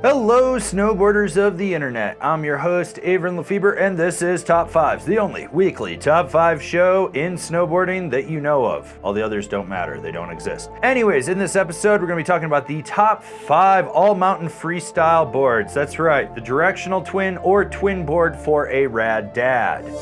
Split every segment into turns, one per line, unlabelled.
Hello, snowboarders of the internet. I'm your host, Avran LeFeber, and this is Top 5s, the only weekly Top 5 show in snowboarding that you know of. All the others don't matter, they don't exist. Anyways, in this episode, we're going to be talking about the top 5 All Mountain Freestyle boards. That's right, the directional twin or twin board for a rad dad.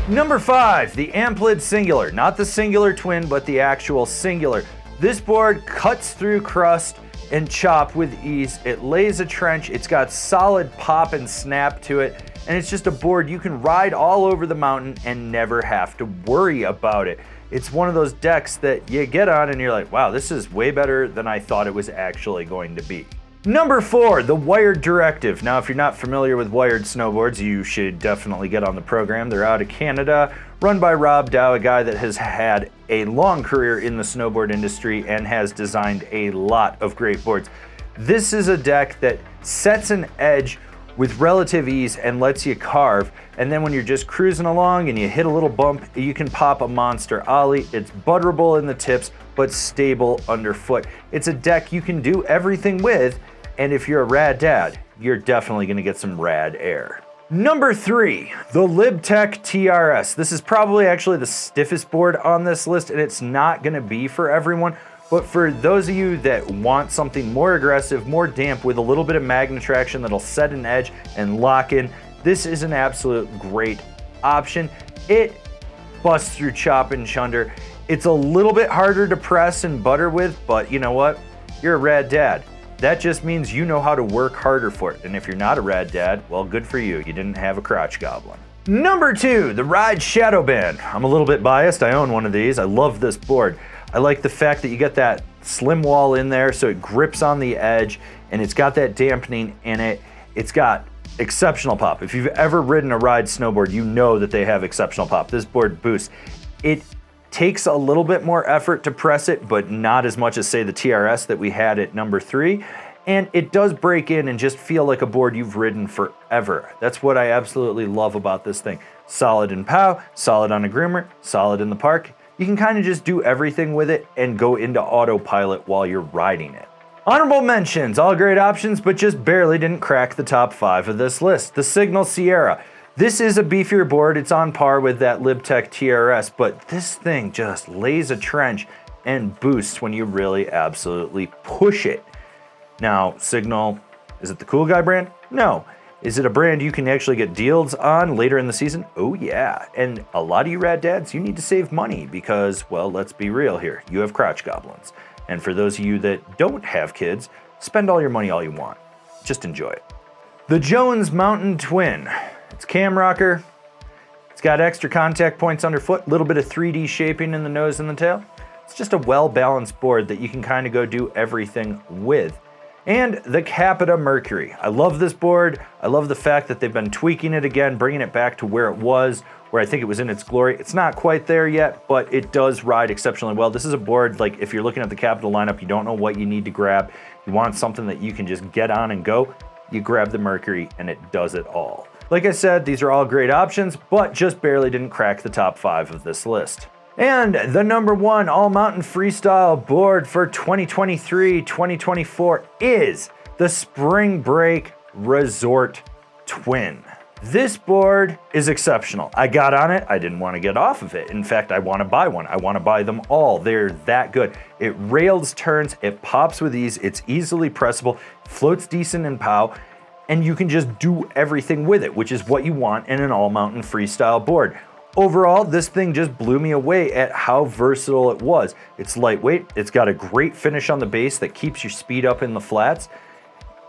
Number 5, the Amplid Singular. Not the singular twin, but the actual singular. This board cuts through crust and chop with ease. It lays a trench, it's got solid pop and snap to it, and it's just a board you can ride all over the mountain and never have to worry about it. It's one of those decks that you get on and you're like, wow, this is way better than I thought it was actually going to be. Number 4, the Wired Directive. Now, if you're not familiar with wired snowboards, you should definitely get on the program. They're out of Canada, run by Rob Dow, a guy that has had a long career in the snowboard industry and has designed a lot of great boards. This is a deck that sets an edge with relative ease and lets you carve, and then when you're just cruising along and you hit a little bump, you can pop a monster ollie. It's butterable in the tips, but stable underfoot. It's a deck you can do everything with, and if you're a rad dad, you're definitely gonna get some rad air. Number 3, the Libtech TRS. This is probably actually the stiffest board on this list, and it's not gonna be for everyone, but for those of you that want something more aggressive, more damp, with a little bit of magnet traction that'll set an edge and lock in, this is an absolute great option. It busts through chop and chunder. It's a little bit harder to press and butter with, but you know what? You're a rad dad. That just means you know how to work harder for it. And if you're not a rad dad, well, good for you. You didn't have a crotch goblin. Number 2, the Ride Shadowband. I'm a little bit biased. I own one of these. I love this board. I like the fact that you get that slim wall in there so it grips on the edge, and it's got that dampening in it. It's got exceptional pop. If you've ever ridden a Ride snowboard, you know that they have exceptional pop. This board boosts. It takes a little bit more effort to press it, but not as much as, say, the TRS that we had at number 3. And it does break in and just feel like a board you've ridden forever. That's what I absolutely love about this thing. Solid in POW, solid on a groomer, solid in the park. You can kind of just do everything with it and go into autopilot while you're riding it. Honorable mentions, all great options, but just barely didn't crack the top 5 of this list. The Signal Sierra. This is a beefier board. It's on par with that Libtech TRS, but this thing just lays a trench and boosts when you really absolutely push it. Now, Signal, is it the cool guy brand? No. Is it a brand you can actually get deals on later in the season? Oh yeah. And a lot of you rad dads, you need to save money because, well, let's be real here. You have crotch goblins. And for those of you that don't have kids, spend all your money all you want. Just enjoy it. The Jones Mountain Twin. It's cam rocker, it's got extra contact points underfoot, a little bit of 3D shaping in the nose and the tail. It's just a well-balanced board that you can kind of go do everything with. And the Capita Mercury. I love this board. I love the fact that they've been tweaking it again, bringing it back to where it was, where I think it was in its glory. It's not quite there yet, but it does ride exceptionally well. This is a board, like if you're looking at the Capita lineup, you don't know what you need to grab. You want something that you can just get on and go. You grab the Mercury and it does it all. Like I said, these are all great options, but just barely didn't crack the top 5 of this list. And the number 1 All Mountain Freestyle board for 2023-2024 is the Springbreak Resort Twin. This board is exceptional. I got on it, I didn't want to get off of it. In fact, I want to buy one. I want to buy them all. They're that good. It rails, turns, it pops with ease, it's easily pressable, floats decent in POW, and you can just do everything with it, which is what you want in an All Mountain Freestyle board. Overall, this thing just blew me away at how versatile it was. It's lightweight, it's got a great finish on the base that keeps your speed up in the flats.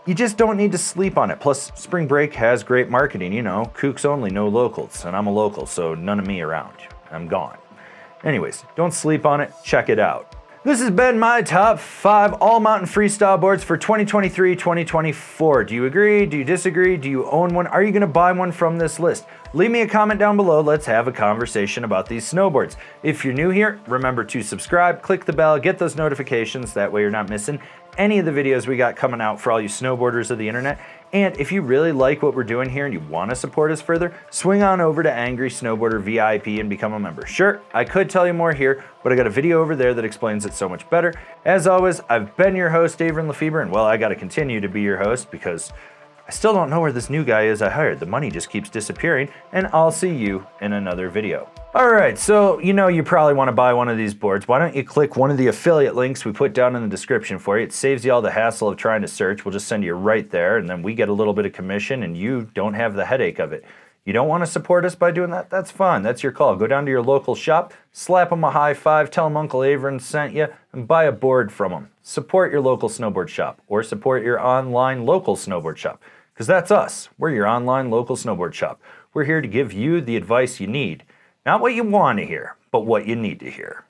You just don't need to sleep on it. Plus, Springbreak has great marketing, you know, kooks only, no locals, and I'm a local, so none of me around. I'm gone. Anyways, don't sleep on it, check it out. This has been my top 5 All Mountain Freestyle boards for 2023-2024. Do you agree? Do you disagree? Do you own one? Are you gonna buy one from this list? Leave me a comment down below. Let's have a conversation about these snowboards. If you're new here, remember to subscribe, click the bell, get those notifications. That way you're not missing any of the videos we got coming out for all you snowboarders of the internet. And if you really like what we're doing here and you want to support us further, swing on over to Angry Snowboarder VIP and become a member. Sure, I could tell you more here, but I got a video over there that explains it so much better. As always, I've been your host, Avran LeFeber, and well, I got to continue to be your host because I still don't know where this new guy is I hired. The money just keeps disappearing, and I'll see you in another video. All right, so you know you probably want to buy one of these boards. Why don't you click one of the affiliate links we put down in the description for you? It saves you all the hassle of trying to search. We'll just send you right there, and then we get a little bit of commission, and you don't have the headache of it. You don't want to support us by doing that? That's fine. That's your call. Go down to your local shop, slap them a high five, tell them Uncle Avran sent you, and buy a board from them. Support your local snowboard shop, or support your online local snowboard shop, because that's us. We're your online local snowboard shop. We're here to give you the advice you need. Not what you want to hear, but what you need to hear.